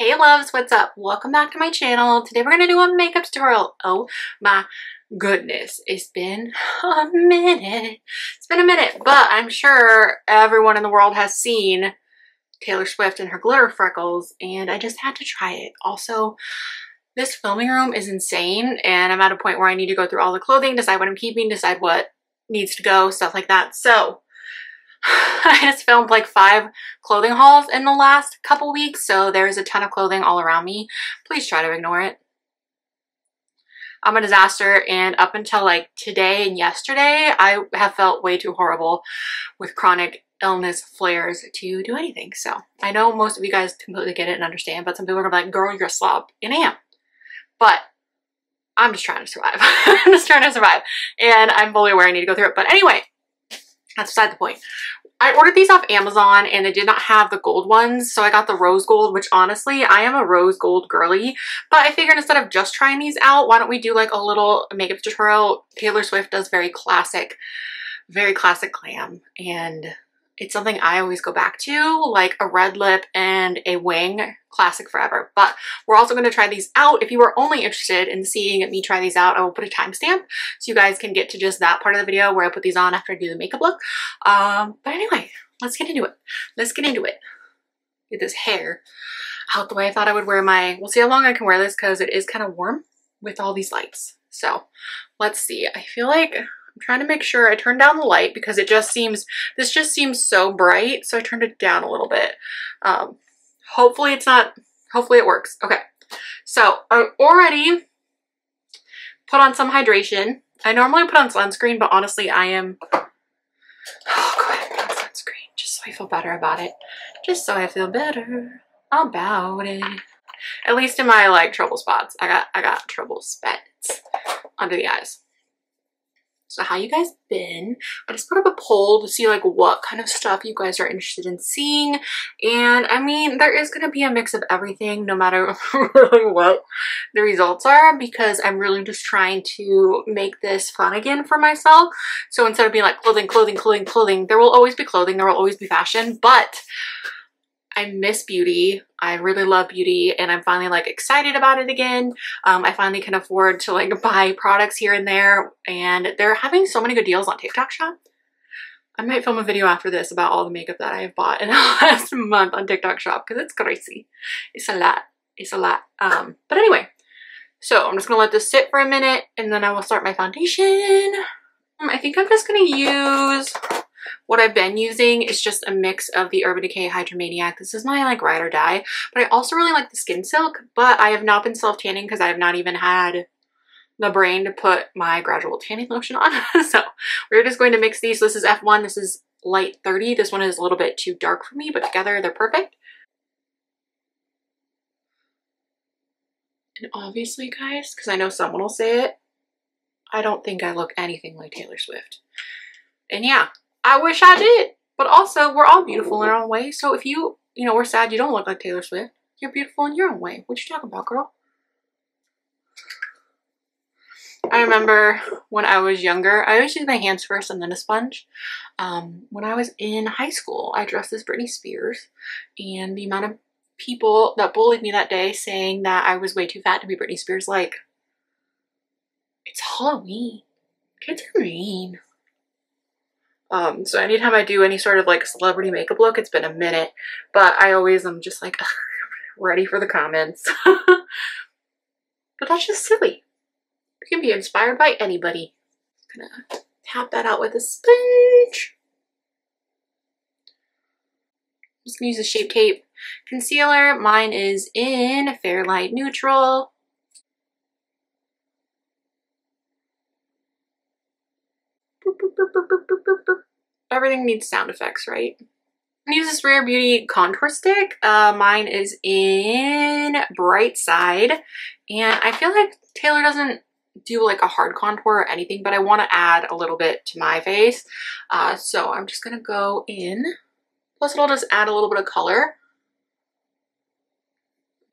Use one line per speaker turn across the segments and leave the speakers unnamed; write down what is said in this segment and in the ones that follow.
Hey loves, what's up? Welcome back to my channel. Today we're gonna do a makeup tutorial. Oh my goodness, it's been a minute. It's been a minute, but I'm sure everyone in the world has seen Taylor Swift and her glitter freckles, and I just had to try it. Also, this filming room is insane, and I'm at a point where I need to go through all the clothing, decide what I'm keeping, decide what needs to go, stuff like that. So I just filmed like 5 clothing hauls in the last couple weeks, so there's a ton of clothing all around me. Please try to ignore it. I'm a disaster, and up until like today and yesterday, I have felt way too horrible with chronic illness flares to do anything. So I know most of you guys completely get it and understand, but some people are gonna be like, girl, you're a slob. And I am. But I'm just trying to survive. I'm just trying to survive. And I'm fully aware I need to go through it. But anyway, that's beside the point. I ordered these off Amazon and they did not have the gold ones, so I got the rose gold, which honestly, I am a rose gold girly, but I figured instead of just trying these out, why don't we do like a little makeup tutorial? Taylor Swift does very classic glam, and it's something I always go back to, like a red lip and a wing, classic forever. But we're also going to try these out. If you are only interested in seeing me try these out, I will put a timestamp so you guys can get to just that part of the video where I put these on after I do the makeup look. But anyway, let's get into it. Let's get into it. Get this hair out the way. I thought I would wear my, we'll see how long I can wear this because it is kind of warm with all these lights. So let's see. I feel like I'm trying to make sure I turn down the light because it just seems, this just seems so bright. So I turned it down a little bit. Hopefully it's not, hopefully it works. Okay. So I already put on some hydration. I normally put on sunscreen, but honestly I am, oh, go ahead and put on sunscreen just so I feel better about it. Just so I feel better about it. At least in my like trouble spots. I got trouble spots under the eyes. So how you guys been? I just put up a poll to see like what kind of stuff you guys are interested in seeing. And I mean, there is going to be a mix of everything no matter really what the results are, because I'm really just trying to make this fun again for myself. So instead of being like clothing, clothing, clothing, clothing, there will always be clothing, there will always be fashion, but I miss beauty. I really love beauty, and I'm finally like excited about it again. I finally can afford to like buy products here and there, and they're having so many good deals on TikTok Shop. I might film a video after this about all the makeup that I have bought in the last month on TikTok Shop because it's crazy. It's a lot. It's a lot. But anyway, so I'm just gonna let this sit for a minute and then I will start my foundation. I think I'm just gonna use what I've been using. Is just a mix of the Urban Decay HYDROMANIAC. This is my like ride or die, but I also really like the Skin Silk, but I have not been self-tanning because I have not even had the brain to put my gradual tanning lotion on. So we're just going to mix these. This is F1, this is light 30. This one is a little bit too dark for me, but together they're perfect. And obviously guys, because I know someone will say it, I don't think I look anything like Taylor Swift. And yeah, I wish I did, but also we're all beautiful in our own way. So if you know, we're sad you don't look like Taylor Swift, you're beautiful in your own way. What you talking about, girl? I remember when I was younger, I always use my hands first and then a sponge. When I was in high school, I dressed as Britney Spears, and the amount of people that bullied me that day saying that I was way too fat to be Britney Spears, like, it's Halloween. Kids are mean. So anytime I do any sort of like celebrity makeup look, it's been a minute, but I always am just like ready for the comments. But that's just silly. You can be inspired by anybody. I'm gonna tap that out with a sponge. I'm just gonna use a Shape Tape concealer. Mine is in Fair Light Neutral. Everything needs sound effects, right? I use this Rare Beauty contour stick. Mine is in Bright Side, and I feel like Taylor doesn't do like a hard contour or anything, but I want to add a little bit to my face. So I'm just gonna go in. Plus it'll just add a little bit of color.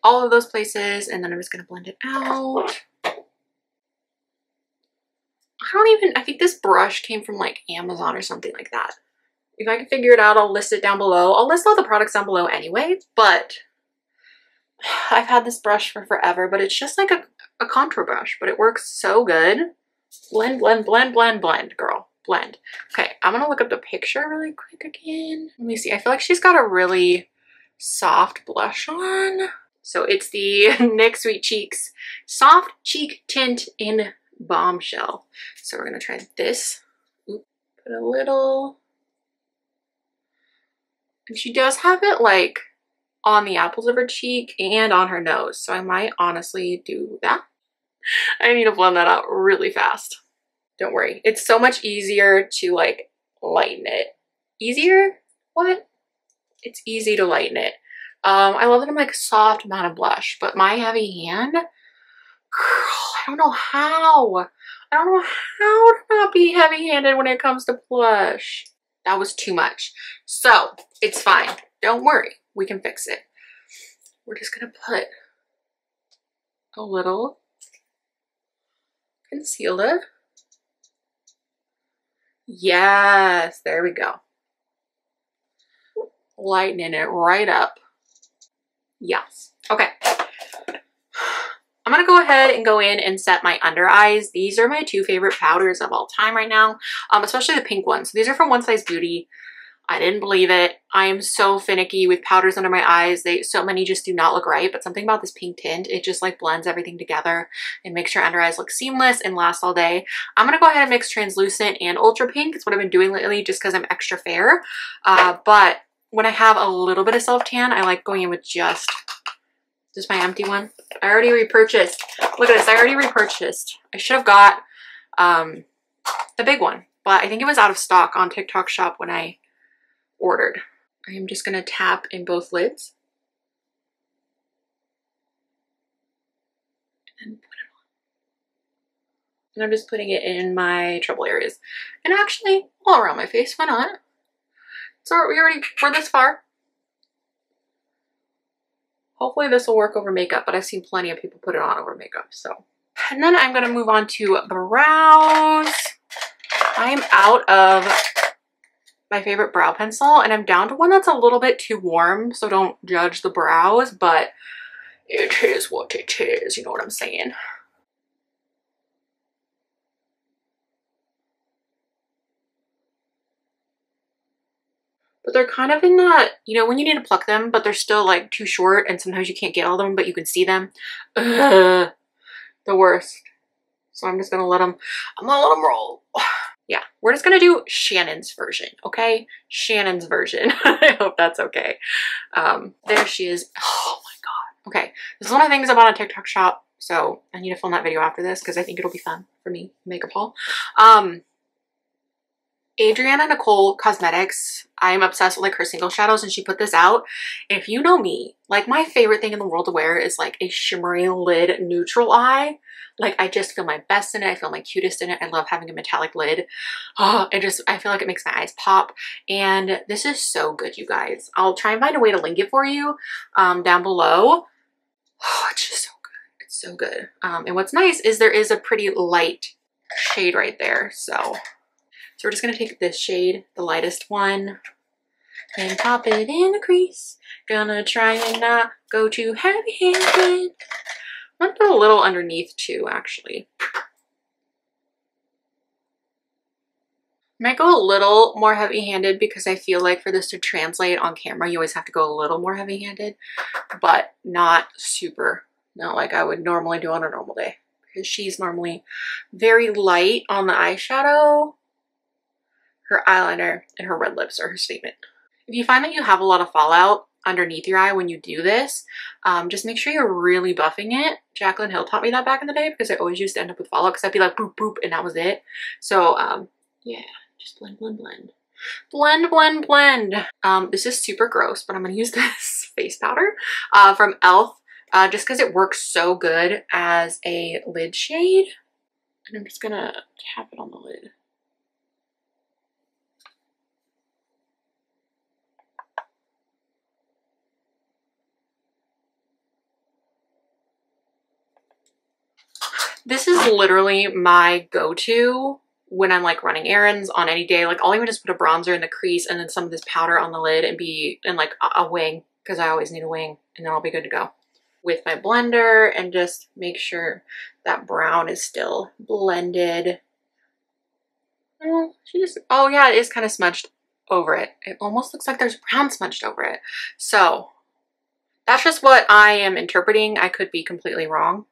All of those places, and then I'm just gonna blend it out. I think this brush came from like Amazon or something like that. If I can figure it out, I'll list it down below. I'll list all the products down below anyway, but I've had this brush for forever, but it's just like a contour brush, but it works so good. Blend, blend, blend, blend, blend, girl. Blend. Okay, I'm gonna look up the picture really quick again. Let me see. I feel like she's got a really soft blush on. So it's the NYX Sweet Cheeks Soft Cheek Tint in Bombshell. So we're gonna try this. Oop, put a little. And she does have it like on the apples of her cheek and on her nose. So I might honestly do that. I need to blend that out really fast. Don't worry. It's so much easier to like lighten it. Easier? What? It's easy to lighten it. I love that I'm like soft matte blush, but my heavy hand, girl, I don't know how. I don't know how to not be heavy-handed when it comes to blush. That was too much. So it's fine. Don't worry. We can fix it. We're just gonna put a little concealer. Yes, there we go. Lightening it right up. Yes. Okay. I'm gonna go ahead and go in and set my under eyes. These are my two favorite powders of all time right now, especially the pink ones. So these are from One Size Beauty. I didn't believe it. I am so finicky with powders under my eyes. So many just do not look right, but something about this pink tint, it just like blends everything together and makes your under eyes look seamless and last all day. I'm gonna go ahead and mix translucent and ultra pink. It's what I've been doing lately just because I'm extra fair. But when I have a little bit of self-tan, I like going in with just my empty one. I already repurchased. Look at this, I already repurchased. I should have got the big one, but I think it was out of stock on TikTok shop when I ordered. I am just gonna tap in both lids and put it on. And I'm just putting it in my trouble areas. And actually, all around my face, why not? So we're this far. Hopefully this will work over makeup, but I've seen plenty of people put it on over makeup, so. And then I'm gonna move on to brows. I am out of my favorite brow pencil and I'm down to one that's a little bit too warm, so don't judge the brows, but it is what it is, you know what I'm saying? But they're kind of in that, you know, when you need to pluck them, but they're still like too short and sometimes you can't get all of them, but you can see them. Ugh, the worst. So I'm just gonna let them, roll. Yeah, we're just gonna do Shannon's version, okay? Shannon's version. I hope that's okay. There she is. Oh my God. Okay, this is one of the things I bought on TikTok shop, so I need to film that video after this because I think it'll be fun for me, makeup haul. ADRIANA NICOLE Cosmetics. I'm obsessed with like her single shadows and she put this out. If you know me, like my favorite thing in the world to wear is like a shimmery lid neutral eye. Like I just feel my best in it. I feel my cutest in it. I love having a metallic lid. Oh, I feel like it makes my eyes pop. And this is so good, you guys. I'll try and find a way to link it for you down below. Oh, it's just so good. It's so good. And what's nice is there is a pretty light shade right there. So we're just gonna take this shade, the lightest one, and pop it in the crease. Gonna try and not go too heavy-handed. I'm gonna put a little underneath too, actually. Might go a little more heavy-handed because I feel like for this to translate on camera, you always have to go a little more heavy-handed, but not super, not like I would normally do on a normal day. Because she's normally very light on the eyeshadow. Her eyeliner and her red lips are her statement. If you find that you have a lot of fallout underneath your eye when you do this, just make sure you're really buffing it. Jaclyn Hill taught me that back in the day because I always used to end up with fallout because I'd be like boop boop and that was it. So yeah, just blend, blend, blend. Blend, blend, blend. This is super gross, but I'm gonna use this face powder from e.l.f. Just because it works so good as a lid shade. And I'm just gonna tap it on the lid. This is literally my go-to when I'm like running errands on any day. Like I'll even just put a bronzer in the crease and then some of this powder on the lid and be in like a wing because I always need a wing and then I'll be good to go. with my blender and just make sure that brown is still blended. Oh, oh yeah, it is kind of smudged over it. It almost looks like there's brown smudged over it. So that's just what I am interpreting. I could be completely wrong.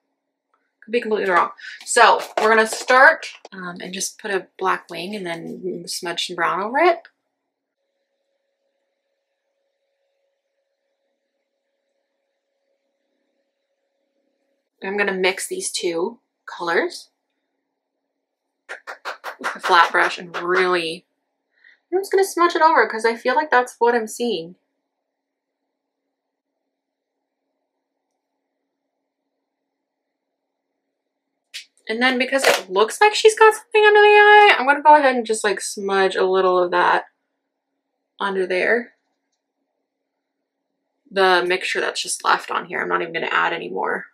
So we're gonna start and just put a black wing and then smudge some brown over it. I'm gonna mix these two colors with a flat brush and really, I'm just gonna smudge it over because I feel like that's what I'm seeing. And then because it looks like she's got something under the eye, I'm gonna go ahead and just like smudge a little of that under there. The mixture that's just left on here, I'm not even gonna add any more.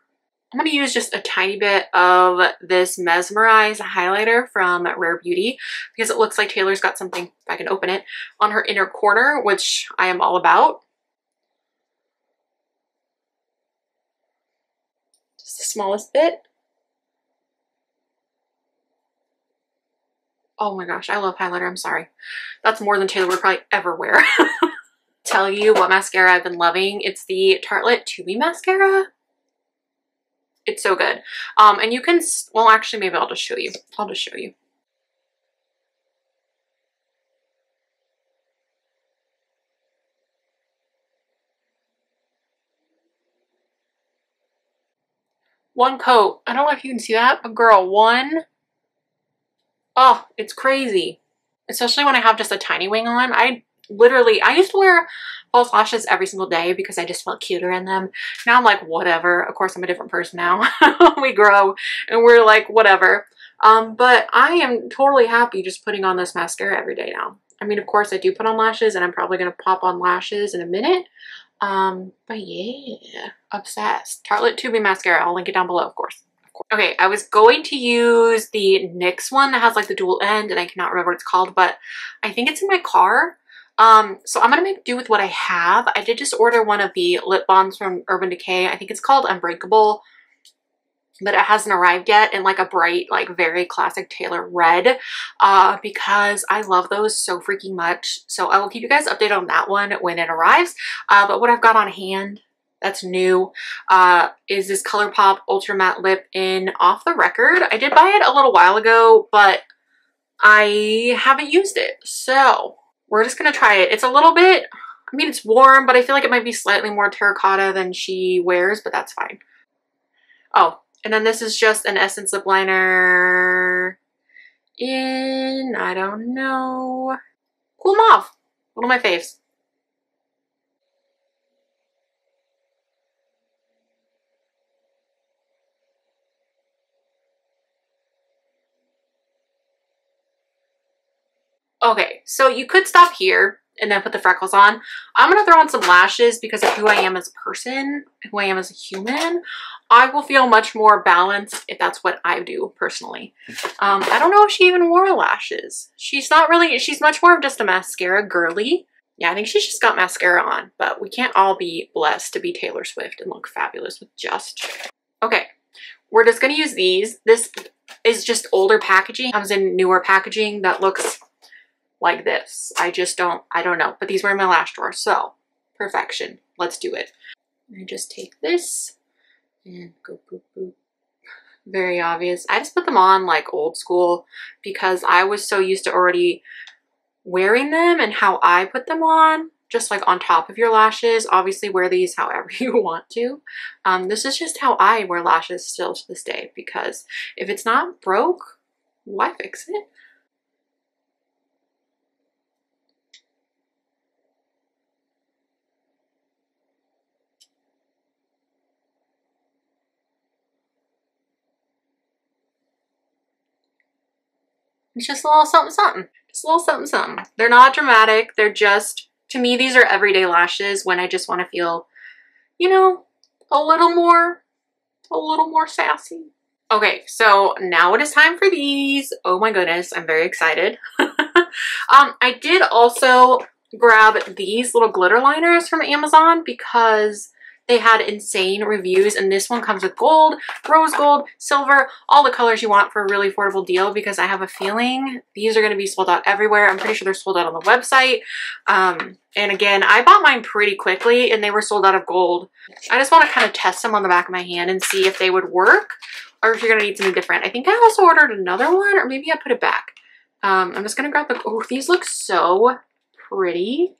I'm gonna use just a tiny bit of this Mesmerize highlighter from Rare Beauty because it looks like Taylor's got something, if I can open it, on her inner corner, which I am all about. Just the smallest bit. Oh my gosh, I love highlighter, I'm sorry. That's more than Taylor would probably ever wear. Tell you what mascara I've been loving. It's the Tartelette 2B mascara. It's so good. And you can, well actually maybe I'll just show you. One coat. I don't know if you can see that, but girl, one. Oh, it's crazy. Especially when I have just a tiny wing on. I used to wear false lashes every single day because I just felt cuter in them. Now I'm like, whatever. Of course, I'm a different person now. We grow and we're like, whatever. But I am totally happy just putting on this mascara every day now. I mean, of course, I do put on lashes and I'm probably going to pop on lashes in a minute. But yeah, obsessed. Tartelette 2B mascara. I'll link it down below, of course. Okay, I was going to use the NYX one that has like the dual end and I cannot remember what it's called, but I think it's in my car. So I'm gonna make do with what I have. I did just order one of the lip balms from Urban Decay. I think it's called Unbreakable, but it hasn't arrived yet in like a bright, like very classic Taylor red, because I love those so freaking much. So I will keep you guys updated on that one when it arrives. But what I've got on hand that's new is this ColourPop Ultra Matte Lip in Off the Record. I did buy it a little while ago, but I haven't used it. So we're just gonna try it. It's a little bit, I mean, it's warm, but I feel like it might be slightly more terracotta than she wears, but that's fine. Oh, and then this is just an Essence lip liner in, I don't know, Cool Mauve. One of my faves. Okay, so you could stop here and then put the freckles on. I'm going to throw on some lashes because of who I am as a person, who I am as a human. I will feel much more balanced if that's what I do personally. I don't know if she even wore lashes. She's not really, she's much more of just a mascara girly. Yeah, I think she's just got mascara on, but we can't all be blessed to be Taylor Swift and look fabulous with just. Okay, we're just going to use these. This is just older packaging. It comes in newer packaging that looks like this. I don't know, but these were in my lash drawer, so perfection. Let's do it. I just take this and go boop boop. Very obvious. I just put them on like old school because I was so used to already wearing them and how I put them on, just like on top of your lashes. Obviously wear these however you want to. This is just how I wear lashes still to this day, because if it's not broke, why fix it? It's just a little something something. Just a little something something. They're not dramatic. They're just, to me, these are everyday lashes when I just want to feel, you know, a little more sassy. Okay, so now it is time for these. Oh my goodness, I'm very excited. I did also grab these little glitter liners from Amazon because They had insane reviews, and this one comes with gold, rose gold, silver, all the colors you want for a really affordable deal, because I have a feeling these are going to be sold out everywhere. I'm pretty sure they're sold out on the website. And again, I bought mine pretty quickly and they were sold out of gold. I just want to kind of test them on the back of my hand and see if they would work or if you're going to need something different. I think I also ordered another one, or maybe I put it back. I'm just going to grab the, oh, these look so pretty.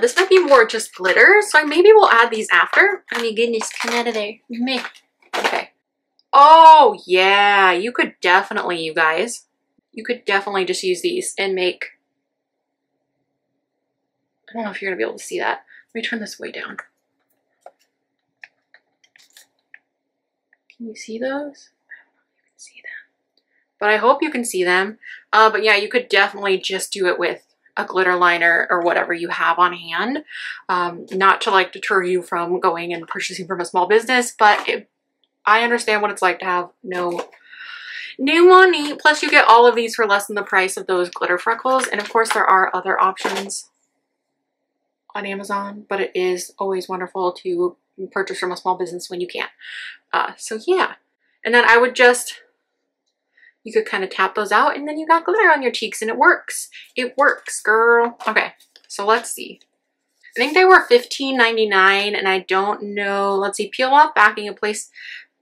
This might be more just glitter, so maybe we'll add these after. Oh my goodness, come out of there. Me. Okay. Oh yeah, you could definitely, you guys, you could definitely just use these and make, I don't know if you're gonna be able to see that. Let me turn this way down. Can you see those? I don't know if you can see them, but I hope you can see them. But yeah, you could definitely just do it with a glitter liner or whatever you have on hand. Not to like deter you from going and purchasing from a small business, but I understand what it's like to have no money. Plus you get all of these for less than the price of those glitter freckles. And of course there are other options on Amazon, but it is always wonderful to purchase from a small business when you can. So yeah. And then I would just, you could kind of tap those out and then you got glitter on your cheeks and it works. It works, girl. Okay, so let's see. I think they were $15.99 and I don't know. Let's see, peel off backing and place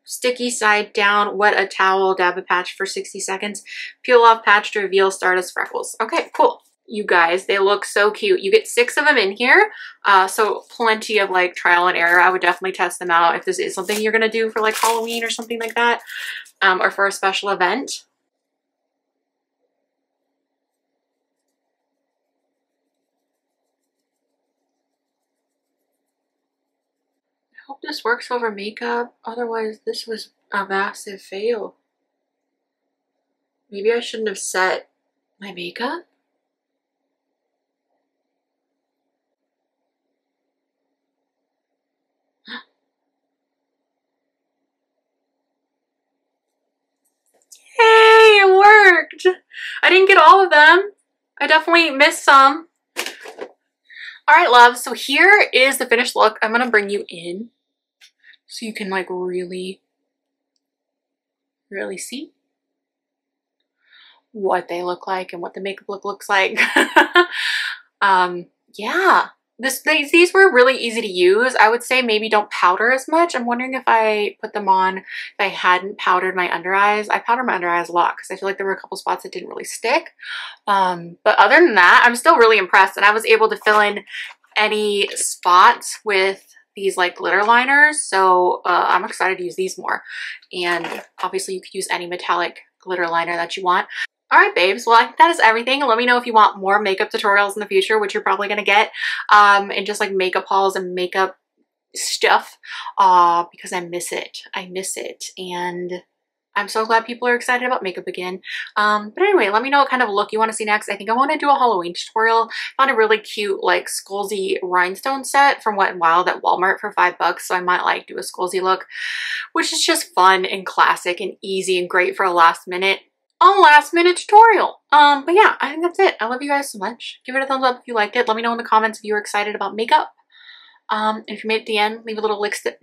sticky side down, wet a towel, dab a patch for 60 seconds. Peel off patch to reveal Stardust freckles. Okay, cool. You guys, they look so cute. You get 6 of them in here. So plenty of like trial and error. I would definitely test them out if this is something you're gonna do for like Halloween or something like that. Or for a special event. I hope this works over makeup. Otherwise, this was a massive fail. Maybe I shouldn't have set my makeup. Hey, it worked. I didn't get all of them. I definitely missed some. All right, love. So here is the finished look. I'm going to bring you in so you can like really see what they look like and what the makeup look looks like. Yeah. These were really easy to use. I would say maybe don't powder as much. I'm wondering if I put them on, if I hadn't powdered my under eyes. I powder my under eyes a lot because I feel like there were a couple spots that didn't really stick. But other than that, I'm still really impressed. And I was able to fill in any spots with these like glitter liners. So I'm excited to use these more. And obviously you could use any metallic glitter liner that you want. All right, babes. Well, I think that is everything. Let me know if you want more makeup tutorials in the future, which you're probably going to get, and just like makeup hauls and makeup stuff, because I miss it. I miss it. And I'm so glad people are excited about makeup again. But anyway, let me know what kind of look you want to see next. I think I want to do a Halloween tutorial. I found a really cute like Skullsy rhinestone set from Wet n Wild at Walmart for $5. So I might like do a Skullsy look, which is just fun and classic and easy and great for a last minute tutorial. But yeah, I think that's it. I love you guys so much. Give it a thumbs up if you liked it. Let me know in the comments if you were excited about makeup. And if you made it to the end, leave a little lipstick.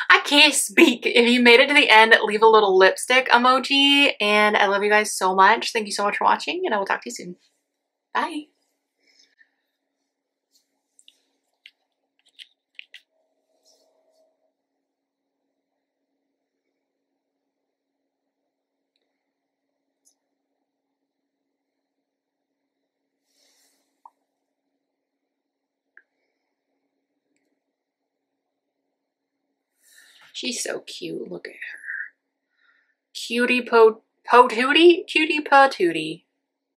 I can't speak. If you made it to the end, leave a little lipstick emoji. And I love you guys so much. Thank you so much for watching, and I will talk to you soon. Bye. She's so cute. Look at her. Cutie patootie.